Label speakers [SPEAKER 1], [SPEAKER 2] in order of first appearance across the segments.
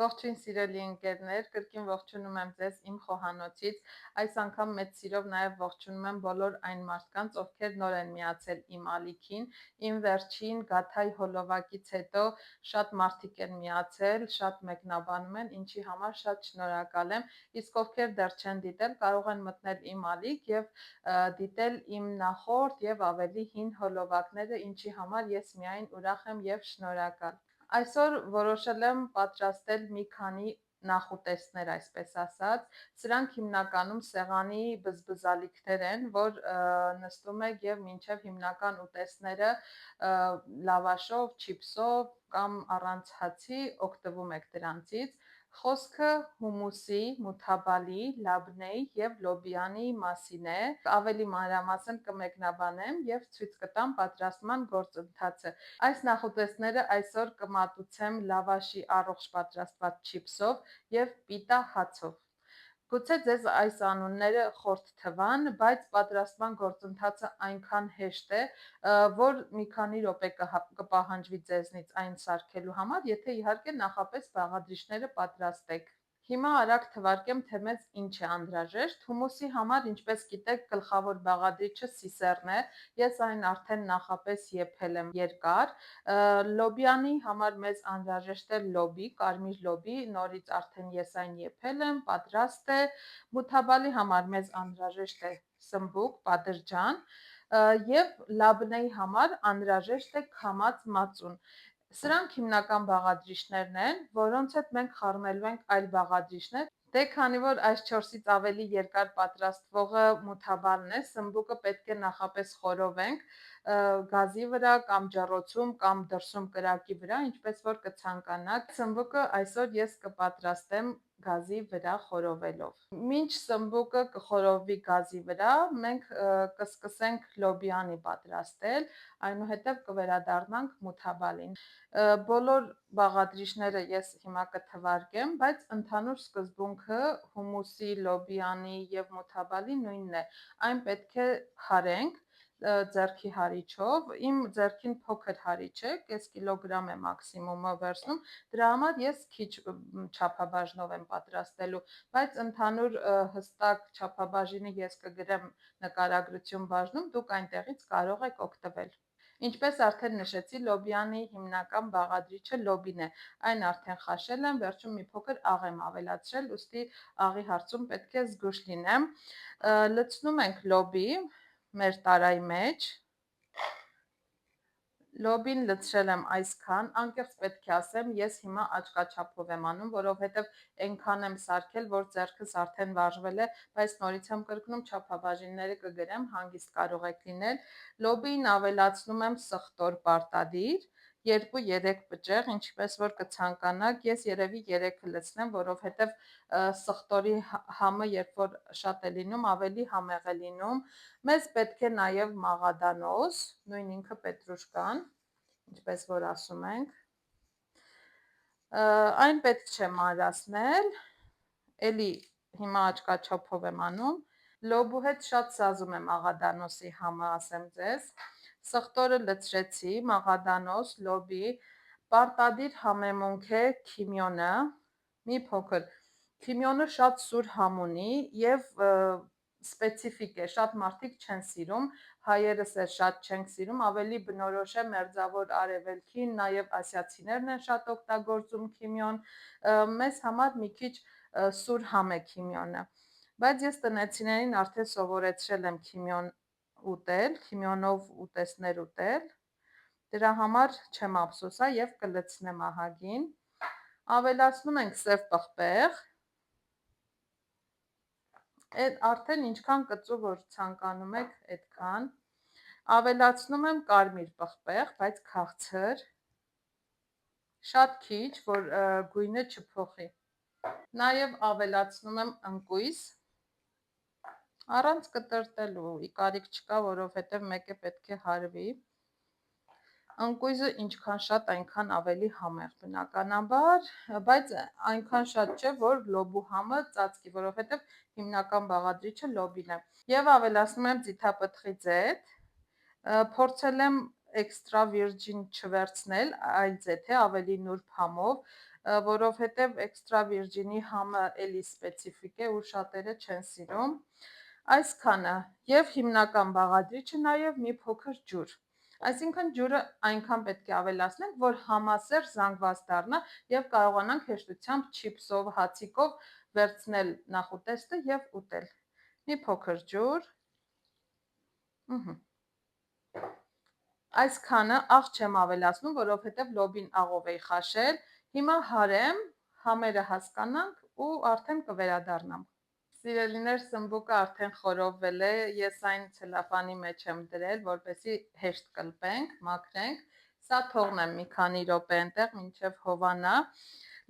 [SPEAKER 1] Ողջույն սիրելի ընկերներ, կրկին ողջունում եմ ձեզ իմ խոհանոցից, այս անգամ մեծ սիրով նաև ողջունում եմ բոլոր այն մարդկանց, ովքեր նոր են միացել իմ ալիքին, իմ վերջին գաթայի հոլովակից հետո շատ մարդիկ են միացել, շատ մեկնաբանում են, ինչի համար շատ շնորհակալ եմ, իսկ ովքեր դեռ չեն դիտել, կարող են մտնել իմ ալիք և դիտել իմ նախորդ և ավելի հին հոլովակները, ինչի համար ես միայն ուրախ եմ և շնորհակալ։ Այսօր որոշել եմ պատրաստել մի քանի նախուտեստներ, այսպես ասած, սրանք հիմնականում սեղանի բզբզալիքներ են, որ նստում եք և մինչև հիմնական ուտեստները լավաշով, չիպսով կամ առանց հացի օգտվում եք դրանցից։ Խոսքը հումուսի, մութաբալի, լաբնեի և լոբիանի մասին է։ Ավելի մանրամասն կմեկնաբանեմ և ցույց կտամ պատրաստման գործընթացը։ Այս նախուտեստները այսօր կմատուցեմ լավաշի առողջ պատրաստված չիպսով և պիտա հացով։ Գուցե ձեզ այս անունները խորթ թվան, բայց պատրաստման գործընթացը այնքան հեշտ է, որ մի քանի րոպե կպահանջվի ձեզնից այն սարքելու համար, եթե իհարկե նախապես բաղադրիչները պատրաստեք։ Հիմա արագ թվարկեմ, թե մեզ ինչ է անհրաժեշտ։ Հումուսի համար, ինչպես գիտեք, գլխավոր բաղադրիչը սիսեռն է, ես այն արդեն նախապես եփել եմ երկար։ Լոբիանի համար մեզ անհրաժեշտ է լոբի, կարմիր լոբի, նորից արդեն ես այն եփել եմ, պատրաստ է։ Մութաբալի համար մեզ անհրաժեշտ է սմբուկ, պատրջան, և լաբնեի համար անհրաժեշտ է քամած մածուն։ Սրանք հիմնական բաղադրիչներն են, որոնց հետ մենք խառնելու ենք այլ բաղադրիչներ։ Դե քանի որ այս 4-ից ավելի երկար պատրաստվողը մութաբալն է, սմբուկը պետք է նախապես խորովենք գազի վրա կամ ջեռոցում կամ դրսում կրակի վրա, ինչպես որ կցանկանաք։ Սմբուկը այսօր ես կպատրաստեմ գազի վրա խորովելով։ Մինչ սմբուկը կխորովվի գազի վրա, մենք կսկսենք լոբիանի պատրաստել, այնուհետև կվերադառնանք մութաբալին։ Բոլոր բաղադրիչները ես հիմա կթվարկեմ, բայց ընդհանուր սկզբունքը հումուսի, լոբիանի և մութաբալի նույնն է։ Այն պետք է հարենք ձեռքի հարիչով, իմ ձեռքին փոքր հարիչ է, կես կիլոգրամ է մաքսիմումը վերցնում, դրա համար ես քիչ չափաբաժնով եմ պատրաստելու, բայց ընդհանուր հստակ չափաբաժինը ես կգրեմ նկարագրություն բաժնում, դուք այնտեղից կարող եք օգտվել։ Ինչպես արդեն նշեցի, լոբիանի հիմնական բաղադրիչը լոբին է, այն արդեն խաշել եմ, վերջում մի փոքր աղ եմ ավելացրել, ուստի աղի հարցում պետք է զգույշ լինեմ։ Լցնում ենք լոբի մեր տարայի մեջ։ Լոբին լցրել եմ այսքան, անկեղծ պետք է ասեմ, ես հիմա աչքաչափով եմ անում, որովհետև այնքան եմ սարքել, որ ձեռքս արդեն վարժվել է, բայց նորից եմ կրկնում, չափաբաժինները կգրեմ, հանգիստ կարող եք լինել։ Լոբին ավելացնում եմ սխտոր պարտադիր, 2-3 բջեղ, ինչպես որ կցանկանաք, ես երևի 3-ը լցնեմ, որովհետև սխտորի համը, երբ որ շատ է լինում, ավելի համեղ է լինում։ Մեզ պետք է նաև մաղադանոց, նույն ինքը պետրուշկան, ինչպես որ ասում ենք։ Այն պետք չէ մանրացնել, էլի հիմա աչքաչափով եմ անում, լոբու հետ շատ սազում եմ մաղադանոսի համը, ասեմ ձեզ։ Սխտորը լցրեցի, մաղադանոս, լոբի, պարտադիր համեմունք է քիմիոնը, մի փոքր։ Քիմիոնը շատ սուր համ ունի և սպեցիֆիկ է, շատ մարդիկ չեն սիրում, հայերս էլ շատ չենք սիրում, ավելի բնորոշ է Մերձավոր Արևելքին, նաև ասիացիներն են շատ օգտագործում քիմիոն, մեզ համար մի քիչ սուր համ է քիմիոնը, բայց ես տնեցիներին արդեն սովորեցրել եմ քիմիոն ուտել, քիմիոնով ուտեստներ ուտել, դրա համար չեմ ափսոսա և կլցնեմ ահագին։ Ավելացնում ենք սև պղպեղ, արդեն ինչքան կծու որ ցանկանում եք, այդքան։ Ավելացնում եմ կարմիր պղպեղ, բայց քաղցր, շատ քիչ, որ գույնը չփոխի։ Նաև ավելացնում եմ ընկույզ, առանց կտրտելու, կարիք չկա, որովհետև մեկը պետք է հարվի։ Ընկույզը ինչքան շատ, այնքան ավելի համեղ բնականաբար, բայց այնքան շատ չէ, որ լոբու համը ծածկի, որովհետև հիմնական բաղադրիչը լոբին է։ Եվ ավելացնում եմ ձիթապտղի ձեթ, փորձել եմ էքստրա վիրջին չվերցնել, այլ ձեթե ավելի նուրբ համով, որովհետև էքստրա վիրջինի համը էլի սպեցիֆիկ է ու շատերը չեն սիրում։ Այսքանը եւ հիմնական բաղադրիչը նաեւ մի փոքր ջուր։ Այսինքն ջուրը այնքան պետք է ավելացնենք, որ համասեր զանգված դառնա եւ կարողանանք հեշտությամբ չիփսով, հացիկով վերցնել նախուտեստը եւ ուտել։ Մի փոքր ջուր։ Այսքանը աղ չեմ ավելացնում, որովհետև լոբին աղով էի խաշել։ Հիմա հարեմ, համերը հասկանանք ու արդեն կվերադառնամ։ Սիրելիներ, սմբուկը արդեն խորովել է, ես այն ցելոֆանի մեջ եմ դրել, որպեսզի հեշտ կլպենք, մաքրենք։ Սա թողնեմ մի քանի րոպե այնտեղ, մինչև հովանա։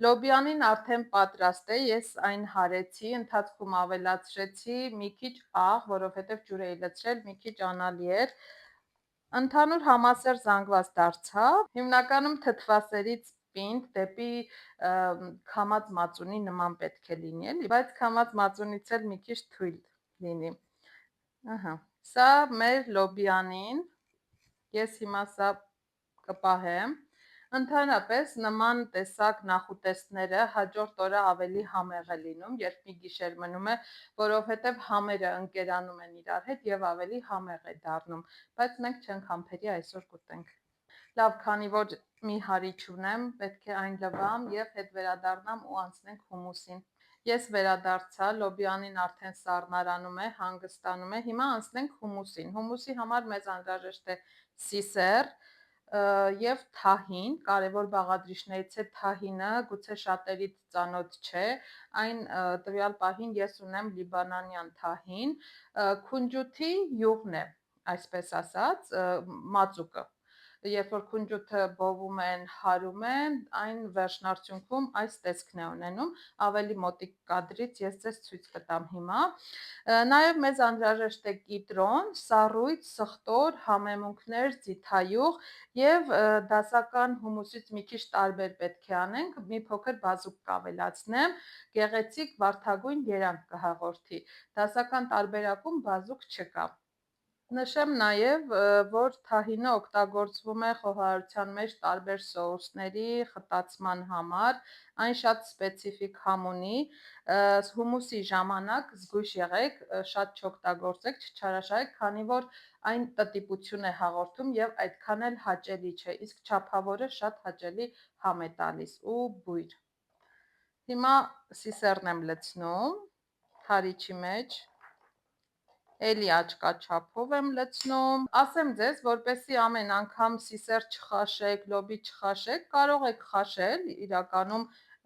[SPEAKER 1] Լոբյանին արդեն պատրաստ է, ես այն հարեցի, ընթացքում ավելացրեցի մի քիչ աղ, որովհետև ջուր էի լցրել, մի քիչ անալի էր։ Ընդհանուր համասեր զանգված դարձավ։ Հիմնականում թթվասերից պինդ դեպի քամած մածունի նման պետք է լինի, էլի, բայց քամած մածունից էլ մի քիչ թույլ լինի։ Ահա, սա մեր լոբյանին, ես հիմա սա կպահեմ։ Ընդհանրապես նման տեսակ նախուտեստները հաջորդ օրը ավելի համեղ է լինում, երբ մի գիշեր մնում է, որովհետև համերը ընկերանում են իրար հետ եւ ավելի համեղ է դառնում, բայց մենք չենք համբերի այսօր կուտենք։ Լավ, քանի որ մի հարի չունեմ, պետք է այն լվամ եւ հետ վերադառնամ ու անցնենք հումուսին։ Ես վերադարձա, լոբյանին արդեն սառնարանում է, հանգստանում է։ Հիմա անցնենք հումուսին։ Հումուսի համար մեզ անհրաժեշտ է սիսեր եւ թահին, կարևոր բաղադրիչներից է թահինը, գուցե շատերիդ ծանոթ չէ, այն տվյալ պահին ես ունեմ լիբանանյան թահին, քունջութի յուղն է, այսպես ասած, մածուկը։ Երբ որ քունջութը բովում են, հարում են, այն վերջնարդյունքում այս տեսքն է ունենում, ավելի մոտիկ կադրից ես ձեզ ցույց կտամ հիմա։ Նաև մեզ անհրաժեշտ է կիտրոն, սառույց, սխտոր, համեմունքներ, ձիթայուղ եւ դասական հումուսից մի քիչ տարբեր պետք է անենք, մի փոքր բազուկ կավելացնեմ, գեղեցիկ վարդագույն երանգ կհաղորդի։ Դասական տարբերակում բազուկ չկա։ Նշեմ նաև, որ թահինը օգտագործվում է խոհարարության մեջ տարբեր սոուսների խտացման համար, այն շատ սպեցիֆիկ համ ունի, հումուսի ժամանակ զգույշ եղեք, շատ չօգտագործեք, չչարաշահեք, քանի որ այն տտիպություն է հաղորդում եւ այդքան էլ հաճելի չէ, իսկ չափավորը շատ հաճելի համ է տալիս ու բույր։ Հիմա սիսերն եմ լցնում թարիչի մեջ։ Էլի աչկաչափով եմ լցնում։ Ասեմ ձեզ, որպեսզի ամեն անգամ սիսեր չխաշեք, լոբի չխաշեք, կարող եք խաշել իրականում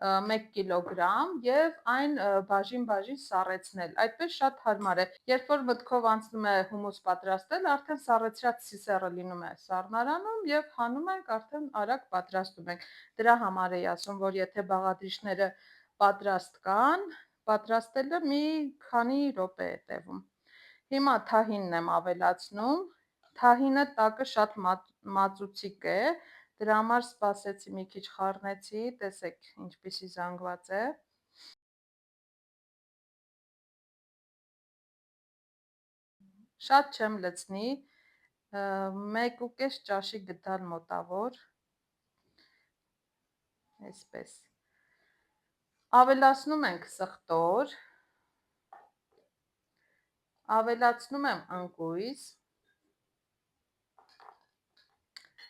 [SPEAKER 1] 1 կիլոգրամ եւ այն բաժին-բաժին սառեցնել։ Այդպես շատ հարմար է։ Երբ որ մտքով անցնում է հումուս պատրաստել, արդեն սառեցրած սիսերը լինում է սառնարանում եւ հանում ենք, արդեն արագ պատրաստում ենք։ Դրա համար էի ասում, որ եթե բաղադրիչները պատրաստ կան, պատրաստելը մի քանի րոպե է տևում։ Հիմա թահինն եմ ավելացնում, թահինը տակը շատ մածուցիկ է, դրա համար սպասեցի մի քիչ խառնեցի, տեսեք ինչպիսի զանգված է։ Շատ չեմ լցնի, 1.5 ճաշի գդալ մոտավոր, այսպես։ Ավելացնում ենք սխտոր, ավելացնում եմ ընկույզ,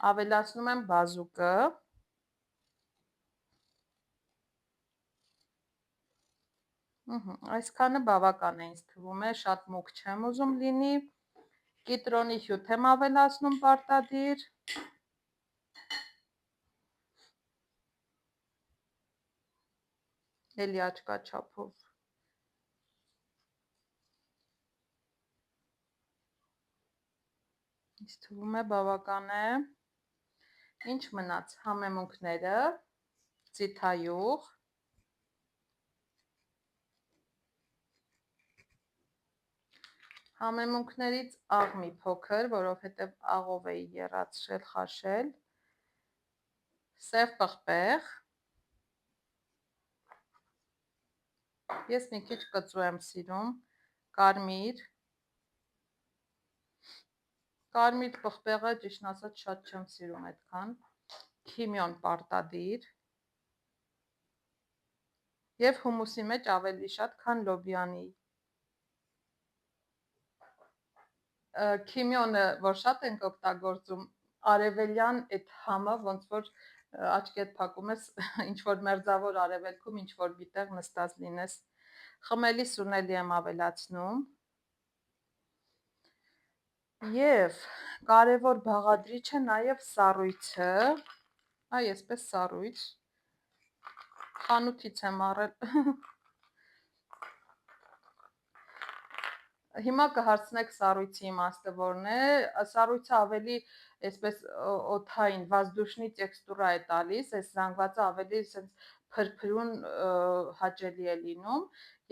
[SPEAKER 1] ավելացնում եմ բազուկը, այսքանը բավական է ինձ թվում է, շատ մուգ չեմ ուզում լինի, կիտրոնի հյութ եմ ավելացնում պարտադիր, էլի աչկաչափով։ Ինձ թվում է բավական է։ Ինչ մնաց, համեմունքները, ձիթայուղ, համեմունքներից աղ մի փոքր, որովհետև աղով էի եռացրել, խաշել, սև պղպեղ, ես մի քիչ կծու եմ սիրում, կարմիր, կարմիր պղպեղը ճիշտն ասած շատ չեմ սիրում այդքան, քիմիոն պարտադիր, եւ հումուսի մեջ ավելի շատ, քան լոբյանի։ Քիմիոնը, որ շատ ենք օգտագործում, արևելյան այդ համը, ոնց որ աչքեդ փակում ես, ինչ որ մերձավոր արևելքում, ինչ որ միտեղ նստած լինես։ Խմելի սունել եմ ավելացնում։ Եվ կարևոր բաղադրիչ է նաև սառույցը, այսպես սառույց, խանութից եմ առել։ Հիմա կհարցնեք սառույցի իմաստը որն է, սառույցը ավելի այսպես օդային, վազդուշնի տեքստուրա է տալիս, այս զանգվածը ավելի այսպես փրփրուն հաճելի է լինում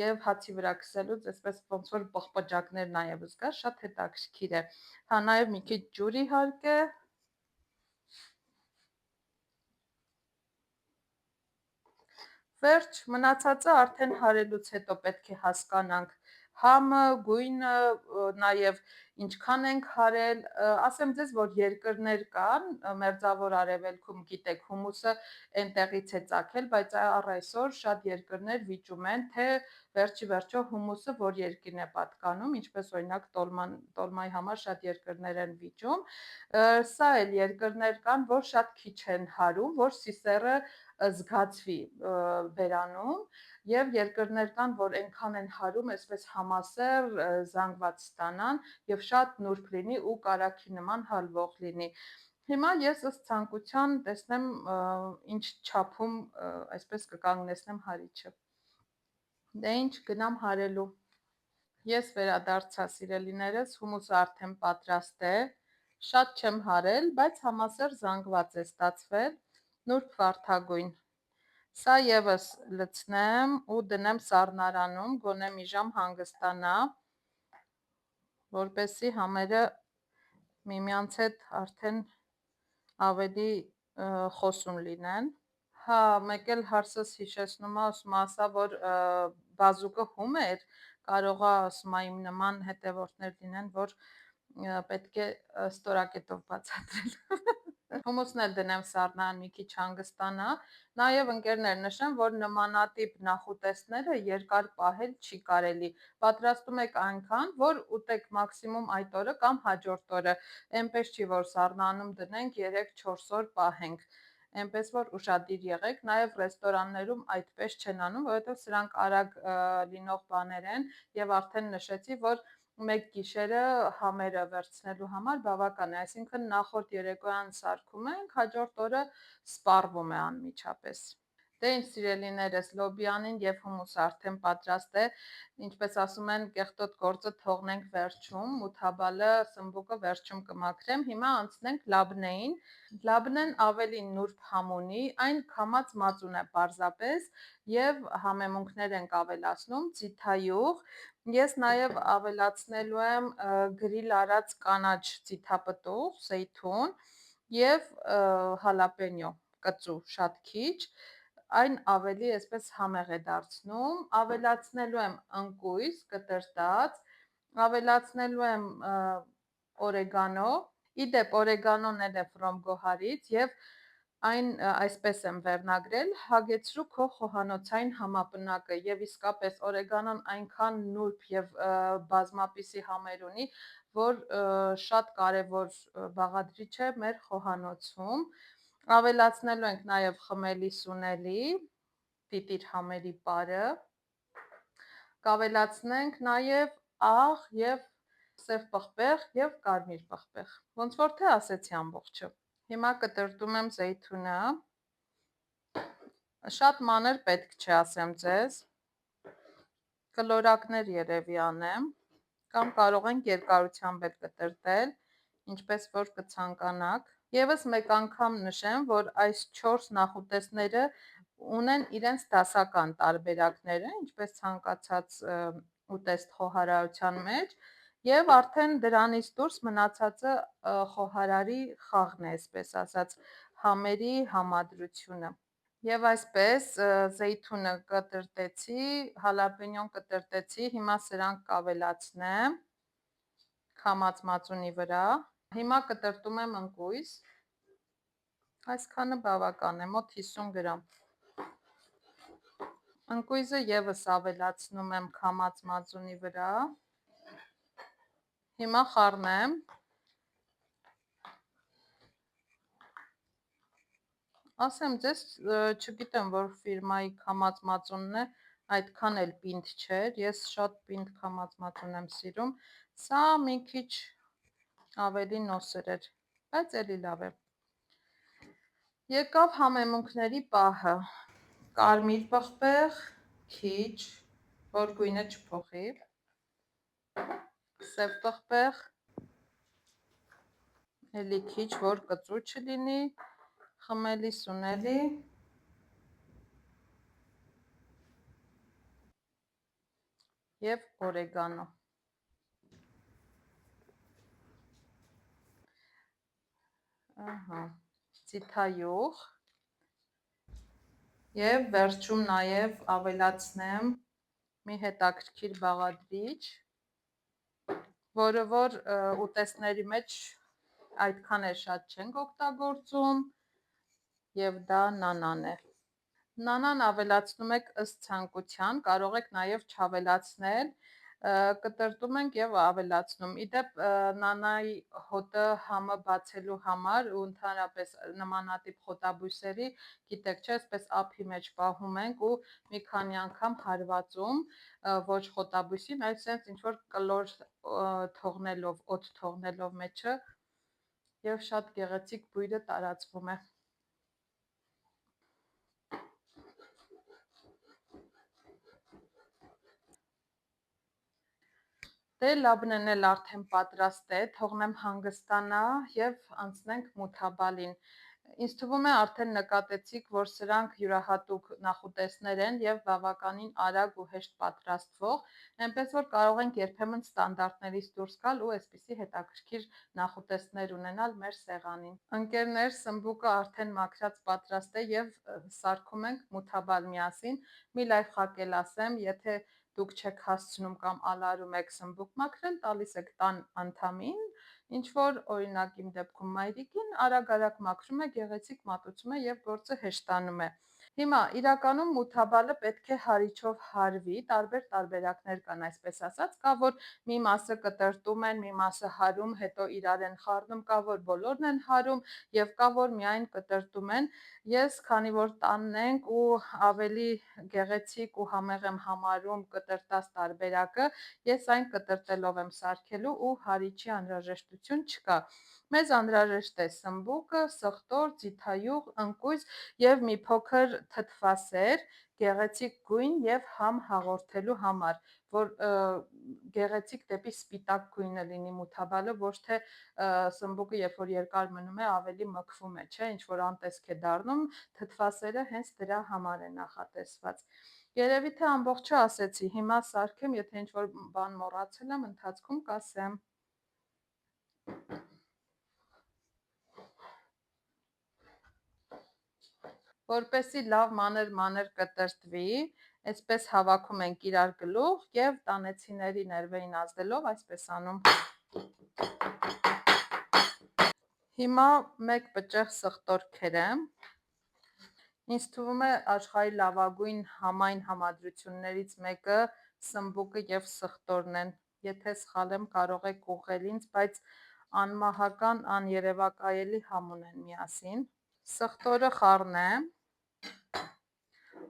[SPEAKER 1] եւ հացի վրա քսելուց այսպես ոնց որ պղպջակներ նաեւ զգա, շատ հետաքրքիր է։ Հա նաեւ մի քիչ ջուր իհարկե։ Վերջ, մնացածը արդեն հարելուց հետո պետք է հասկանանք համը, գույնը, նաև ինչքան ենք հարել, ասեմ ձեզ, որ երկրներ կան, մերձավոր արևելքում գիտեք, հումուսը այնտեղից է ծագել, բայց առ այսօր շատ երկրներ վիճում են, թե վերջի վերջո հումուսը որ երկրին է պատկանում, ինչպես օրինակ տոլմայի համար շատ երկրներ են վիճում, սա էլ երկրներ կան, որ շատ քիչ են հարում, որ սիսեռը զգացվի բերանում եւ երկրներ կան, որ այնքան են հարում, այսպես համասեռ զանգված ստանան եւ շատ նուրբ լինի ու կարագի նման հալվող լինի։ Հիմա ես ըստ ցանկության տեսնեմ ինչ չափում այսպես կկանգնեցնեմ հարիչը։ Դե ինչ գնամ հարելու։ Ես վերադարձա սիրելիներս, հումուսը արդեն պատրաստ է։ Շատ չեմ հարել, բայց համասեռ զանգված է ստացվել, նուրբ վարդագույն։ Սա եւս լցնեմ ու դնեմ սառնարանում, գոնե մի ժամ հանգստանա, որպեսզի համերը միմյանց հետ արդեն ավելի խոսուն լինեն։ Հա, մեկ էլ հարսս հիշեցնում է, ասում ասա, որ բազուկը հում էր, կարող է ասում իմ նման հետևորդներ լինեն, որ պետք է ստորակետով բացատրել։ Հումուսն էլ դնեմ սառնարան մի քիչ հանգստանա, նաև ընկերներ նշեմ, որ նմանատիպ նախուտեստները երկար պահել չի կարելի, պատրաստում եք այնքան, որ ուտեք մաքսիմում այդ օրը կամ հաջորդ օրը, այնպես չի, որ սառնանում դնենք 3-4 օր պահենք, այնպես որ ուշադիր եղեք, նաև ռեստորաններում այդպես չեն անում, որովհետև սրանք արագ լինող բաներ են եւ արդեն նշեցի, որ մեկ գիշերը համերը վերցնելու համար բավական է, այսինքն նախորդ երեկոյան սարքում ենք, հաջորդ օրը սպառվում է անմիջապես։ Դե ինչ սիրելիներս, լոբյանին եւ հումուսը արդեն պատրաստ է, ինչպես ասում են, կեղտոտ գործը թողնենք վերջում, մութաբալը, սմբուկը վերջում կմաքրեմ, հիմա անցնենք լաբնեին։ Լաբնեն ավելի նուրբ համ ունի, այն քամած մածուն է պարզապես եւ համեմունքներ ենք ավելացնում, ձիթայուղ, ես նաեւ ավելացնելու եմ գրիլ արած կանաչ ձիթապտուղ, զեյթուն եւ հալապենյո կծու շատ քիչ, այն ավելի այսպես համեղ է դարձնում, ավելացնելու եմ ընկույզ կտրտած, ավելացնելու եմ օրեգանո, իդեպ օրեգանոն էլ է from Գոհարից եւ այն այսպես եմ վերնագրել, հագեցրու քո խոհանոցային համապնակը եւ իսկապես օրեգանոն այնքան նուրբ եւ բազմապիսի համեր ունի, որ շատ կարևոր բաղադրիչ է մեր խոհանոցում։ Ավելացնելու ենք նաև խմելի սունելի, տիտիր համերի պարը, կավելացնենք նաև աղ եւ սև պղպեղ եւ կարմիր պղպեղ, ոնց որ թե ասեցի ամբողջը։ Հիմա կտրտում եմ զեյթունը, շատ մանր պետք չէ, ասեմ ձեզ, կլորակներ երևի անեմ, կամ կարող ենք երկարությամբ էլ կտրտել, ինչպես որ կցանկանաք։ Եվս մեկ անգամ նշեմ, որ այս 4 նախուտեստները ունեն իրենց դասական տարբերակները, ինչպես ցանկացած ուտեստ խոհարարության մեջ, եւ արդեն դրանից դուրս մնացածը խոհարարի խաղն է, այսպես ասած, համերի համադրությունը։ Եվ այսպես զեյթունը կտրտեցի, հալապենյոն կտրտեցի, հիմա սրանք կավելացնեմ քամած մածունի վրա։ Հիմա կտրտում եմ ընկույզ, այսքանը բավական է, մոտ 50 գրամ։ Ընկույզը եւս ավելացնում եմ քամած մածունի վրա։ Հիմա խառնեմ։ Ասեմ ձեզ, չգիտեմ, որ ֆիրմայի քամած մածունն է, այդքան էլ պինդ չէր, ես շատ պինդ քամած մածուն եմ սիրում, սա մի քիչ ավելի նոսր էր, բայց էլի լավ է։ Եկավ համեմունքների պահը, կարմիր պղպեղ, քիչ, որ գույնը չփոխի, սև պղպեղ, էլի քիչ, որ կծու չլինի, խմելի սունելի, և օրեգանո։ Ձիթայուղ և վերջում նաև ավելացնեմ մի հետաքրքիր բաղադրիչ, որը որ ուտեստների մեջ այդքան էլ շատ չենք օգտագործում, և դա նանան է։ Նանան ավելացնում եք ըստ ցանկության, կարող եք նաև չավելացնել, կտրտում ենք և ավելացնում։ Իդեպ նանայի հոտը համը բացելու համար ու ընդհանրապես նմանատիպ խոտաբույսերի, գիտեք չէ, այսպես ափի մեջ պահում ենք ու մի քանի անգամ հարվածում, ոչ խոտաբույսին, այլ սենց ինչ-որ կլոր թողնելով, օդ թողնելով մեջը, և շատ գեղեցիկ բույրը տարածվում է։ Դե լաբնեն էլ արդեն պատրաստ է, թողնեմ հանգստանա և անցնենք մութաբալին։ Ինձ թվում է արդեն նկատեցիք, որ սրանք յուրահատուկ նախուտեստներ են և բավականին արագ ու հեշտ պատրաստվող, այնպես որ կարող ենք երբեմն ստանդարտներից դուրս գալ ու այսպիսի հետաքրքիր նախուտեստներ ունենալ մեր սեղանին։ Ընկերներ, սմբուկը արդեն մաքրած պատրաստ է և սարքում ենք մութաբալ միասին։ Մի լայֆխակ էլ ասեմ, եթե դուք չեք հասցնում կամ ալարում եք սմբուկ մաքրել, տալիս եք տան անդամին, ինչ որ օրինակ իմ դեպքում մայրիկին, արագ-արագ մաքրում է, գեղեցիկ մատուցում է և գործը հեշտանում է։ Հիմա իրականում մութաբալը պետք է հարիչով հարվի, տարբեր տարբերակներ կան, այսպես ասած, կա որ մի մասը կտրտում են, մի մասը հարում, հետո իրար են խառնում, կա որ բոլորն են հարում և կա որ միայն կտրտում են։ Ես, քանի որ տանն ենք ու ավելի գեղեցիկ ու համեղ եմ համարում կտրտած տարբերակը, ես այն կտրտելով եմ սարքելու ու հարիչի անհրաժեշտություն չկա։ Մեզ անհրաժեշտ է սմբուկը, սխտոր, ձիթայուղ, ընկույզ և մի փոքր թթվասեր, գեղեցիկ գույն և համ հաղորդելու համար, որ գեղեցիկ դեպի սպիտակ գույնը լինի մութաբալը, ոչ թե սմբուկը երբ որ երկար մնում է, ավելի մքվում է, չէ, ինչ որ անտեսք է դառնում, թթվասերը հենց դրա համար է նախատեսված։ Երևի թե ամբողջը ասեցի, հիմա սարքեմ, եթե ինչ որ բան մոռացել եմ, ընթացքում կասեմ։ Որպեսզի լավ մանր կտրտվի, այսպես հավաքում ենք իրար գլուխ և տանեցիների ներվերին ազդելով այսպես անում։ Հիմա մեկ պճեղ սխտոր քերեմ։ Ինձ թվում է աշխարհի լավագույն համայն համադրություններից մեկը սմբուկը և սխտորն են։ Եթե սխալ եմ, կարող եք ուղղել ինձ, բայց անմահական, աներևակայելի համ ունեն միասին։ Սխտորը խառնեմ,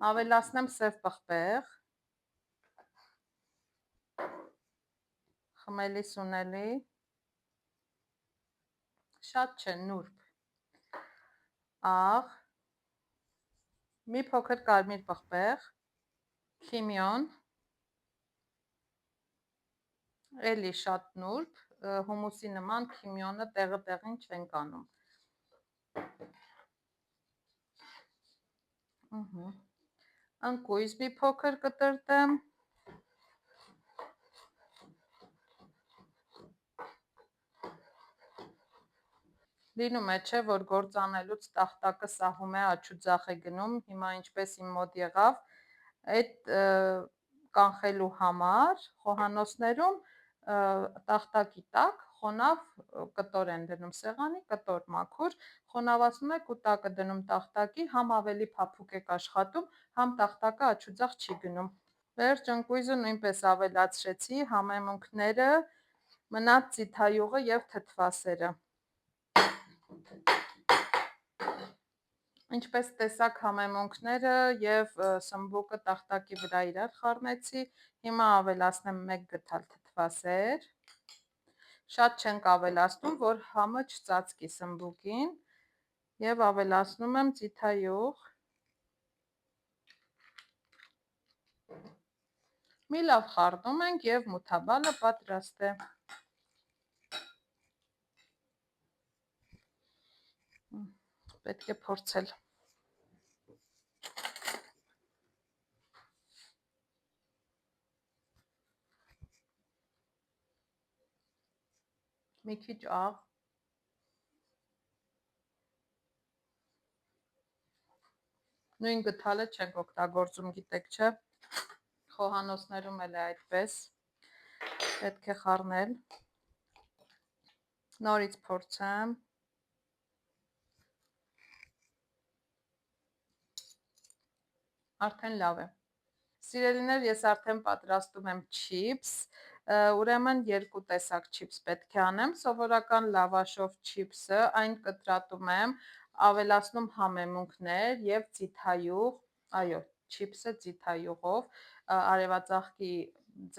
[SPEAKER 1] ավելացնեմ սև պղպեղ, խմելի սունելի, շատ չէ, նուրբ, աղ, մի փոքր կարմիր պղպեղ, քիմիոն, էլի շատ նուրբ, հումուսի նման քիմիոնը տեղը տեղին չենք անում։ Ընկույզ մի փոքր կտրտեմ, լինում է չէ, որ գործանելուց տախտակը սահում է, աջուձախ է գնում, հիմա ինչպես իմ մոտ եղավ, այդ կանխելու համար խոհանոցներում տախտակի տակ խոնավ կտոր են դնում սեղանի, կտոր մաքուր, խոնավացնում եք ու տակը դնում տախտակի, համ ավելի փափուկ եք աշխատում, համ տախտակը աչուձախ չի գնում։ Վերջ ընկույզը նույնպես ավելացրեցի, համեմունքները, մնաց ձիթայուղը և թթվասերը։ Ինչպես տեսակ համեմունքները և սմբուկը տախտակի վրա իրար խառնեցի, հիմա ավելացնեմ 1 գդալ թթվասեր, շատ չենք ավելացնում, որ համը չծածկի սմբուկին, և ավելացնում եմ ձիթայուղ, մի լավ խառնում ենք և մութաբալը պատրաստ է։ Պետք է փորձել։ Մի քիչ աղ, նույն գդալը չենք օգտագործում, գիտեք չէ, խոհանոցներում էլ է այդպես, պետք է խառնել, նորից փորձեմ, արդեն լավ է։ Սիրելիներ, ես արդեն պատրաստում եմ չիպս, ուրեմն 2 տեսակ չիպս պետք է անեմ, սովորական լավաշով չիպսը, այն կտրատում եմ, ավելացնում համեմունքներ և ձիթայուղ, այո, չիպսը ձիթայուղով, արևածաղկի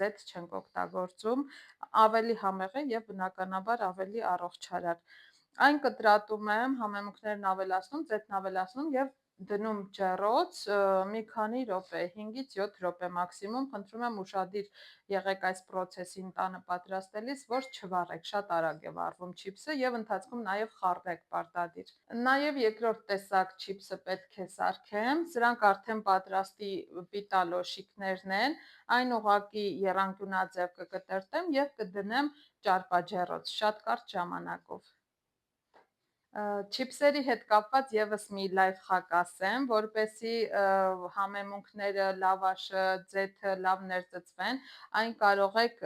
[SPEAKER 1] ձեթ չենք օգտագործում, ավելի համեղ է և բնականաբար ավելի առողջարար։ Այն կտրատում եմ, համեմունքներն ավելացնում, ձեթն ավելացնում և դնում ջեռոց մի քանի րոպե, 5-ից 7 րոպե մաքսիմում, խնդրում եմ ուշադիր եղեք այս պրոցեսին տանը պատրաստելիս, որ չվառեք, շատ արագ է վառվում չիպսը և ընթացքում նաև խառնեք պարտադիր։ Նաև երկրորդ տեսակ չիպսը պետք է սարքեմ, սրանք արդեն պատրաստի պիտա լոշիկներն են, այն ուղղակի եռանկյունաձև կկտրտեմ և կդնեմ ճարպաջեռոց, շատ կարճ ժամանակով։ Չիպսերի հետ կապված եւս մի լայֆխակ ասեմ, որպեսզի համեմունքները, լավաշը, ձեթը լավ ներծծվեն, այն կարող եք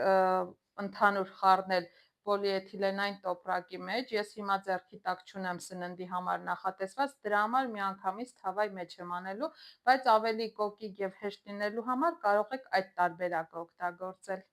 [SPEAKER 1] ընդհանուր խառնել պոլիէթիլենային տոպրակի մեջ, ես հիմա ձեռքի տակ չունեմ սննդի համար նախատեսված, դրա համար միանգամից թավայի մեջ եմ անելու, բայց ավելի կոկիկ եւ հեշտ լինելու համար կարող եք այդ տարբերակը օգտագործել։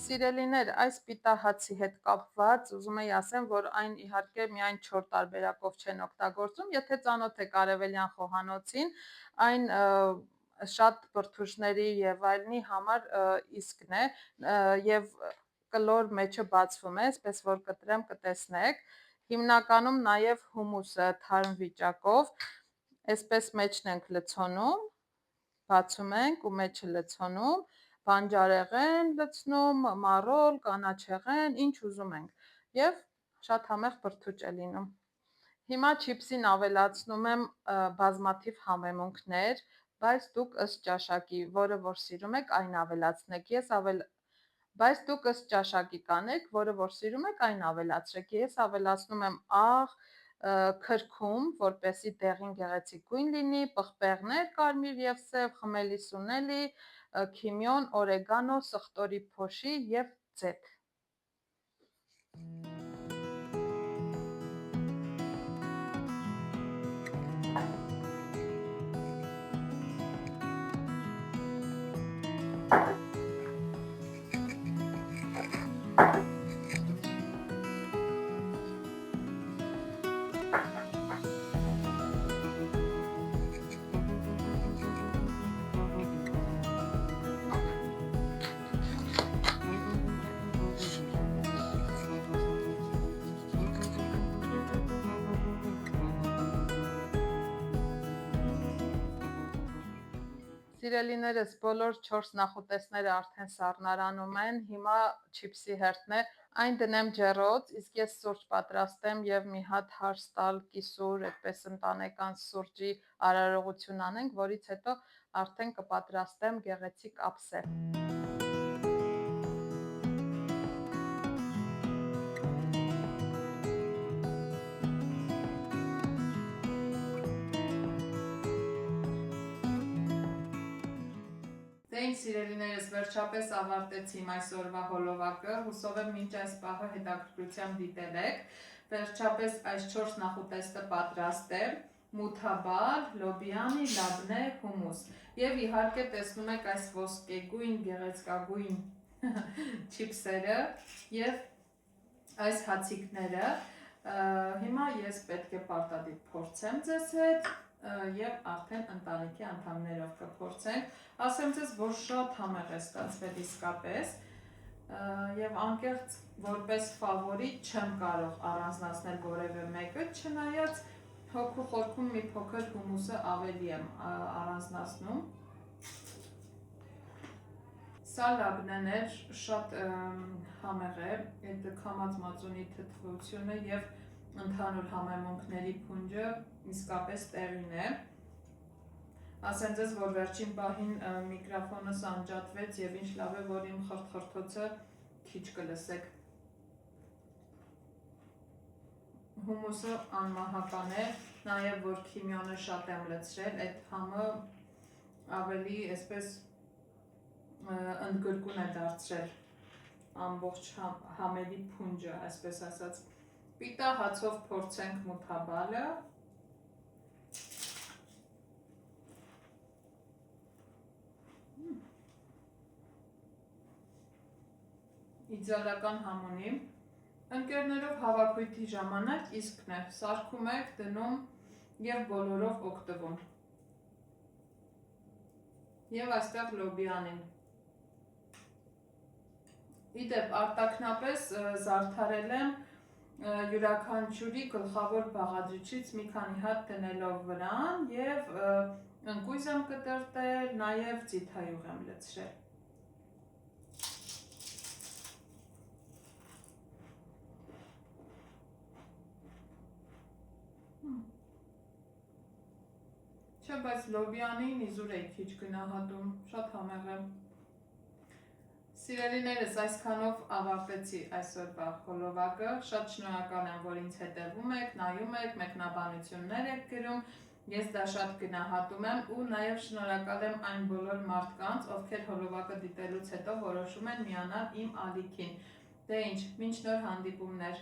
[SPEAKER 1] Սիրելիներ, այս պիտա հացի հետ կապված ուզում եի ասեմ, որ այն իհարկե միայն 4 տարբերակով չեն օգտագործում, եթե ծանոթ եք արևելյան խոհանոցին, այն շատ բրդուճների եւ այլնի համար իսկն է եւ կլոր մեջը բացվում է, այսպես որ կտրեմ կտեսնեք, հիմնականում նաեւ հումուսը թարմ վիճակով, այսպես մեջն ենք լցոնում, բացում ենք ու մեջը լցոնում, բանջարեղեն լցնում, մառոլ, կանաչեղեն, ինչ ուզում ենք և շատ համեղ բրդուճ է լինում։ Հիմա չիպսին ավելացնում եմ բազմաթիվ համեմունքներ, բայց դուք ըստ ճաշակի, որը որ սիրում եք, այն ավելացնեք, բայց դուք ըստ ճաշակի կանեք, որը որ սիրում եք, այն ավելացրեք, ես ավելացնում եմ աղ, քրքում, որպեսզի դեղին գեղեցիկ գույն լինի, պղպեղներ կարմիր և սև, խմելի սունելի, քիմիոն, օրեգանո, սխտորի փոշի և ձեթ։ Սիրելիներս, բոլոր 4 նախուտեսները արդեն սառնարանում են, հիմա չիպսի հերթն է, այն դնեմ ջեռոց, իսկ ես սուրճ պատրաստեմ և մի հատ հարս տալ կիսուր, այդպես ընտանեկան սուրճի արարողություն անենք, որից հետո արդեն կպատրաստեմ գեղեցիկ ափսե։ Դե ինչ սիրելիներս, վերջապես ավարտեցիմ այսօրվա հոլովակը, հուսով եմ մինչ այս պահը հետաքրքրությամբ դիտել եք, վերջապես այս 4 նախուտեստը պատրաստ է, մութաբար, լոբիանի, լաբնե, հումուս, և իհարկե տեսնում եք այս ոսկեգույն, գեղեցկագույն չիպսերը և այս հացիկները, հիմա ես պետք է պարտադիր փորձեմ ձեզ հետ, և արդեն ընտանիքի անդամներով կփորձենք, ասեմ ձեզ, որ շատ համեղ է ստացվել իսկապես, և անկեղծ որպես ֆավորիտ չեմ կարող առանձնացնել որևէ մեկը, չնայած հոգու խորքում մի փոքր հումուսը ավելի եմ առանձնացնում։ Սա լաբնեն էր, շատ համեղ է, այդ քամած մածունի թթվությունը և ընդհանուր համեմունքների փունջը իսկապես տեղին է։ Ասեմ ձեզ, որ վերջին պահին միկրոֆոնս անջատվեց և ինչ լավ է, որ իմ խրթխրթոցը քիչ կլսեք։ Հումուսը անմահական է, նաև որ քիմիոնը շատ եմ լցրել, այդ համը ավելի այսպես ընդգրկուն է դարձրել ամբողջ համերի փունջը, այսպես ասած։ Պիտա հացով փորձենք մութաբալը։ Իդեալական համ ունի։ Ընկերներով հավաքույթի ժամանակ իսկն է, սարքում եք, դնում և բոլորով օգտվում։ Եվ այստեղ լոբիանին։ Իդեպ արտաքնապես զարդարել եմ յուրաքանչյուրի գլխավոր բաղադրիչից մի քանի հատ դնելով վրան և ընկույզ եմ կտրտել, նաև ձիթայուղ եմ լցրել։ Չէ, բայց լոբիանին իզուր էի քիչ գնահատում, շատ համեղ է։ Սիրելիներս, այսքանով ավարտեցի այսօրվա հոլովակը, շատ շնորհակալ եմ, որ ինձ հետևում եք, նայում եք, մեկնաբանություններ եք գրում, ես դա շատ գնահատում եմ ու նաև շնորհակալ եմ այն բոլոր մարդկանց, ովքեր հոլովակը դիտելուց հետո որոշում են միանալ իմ ալիքին։ Դե ինչ, մինչ նոր հանդիպումներ։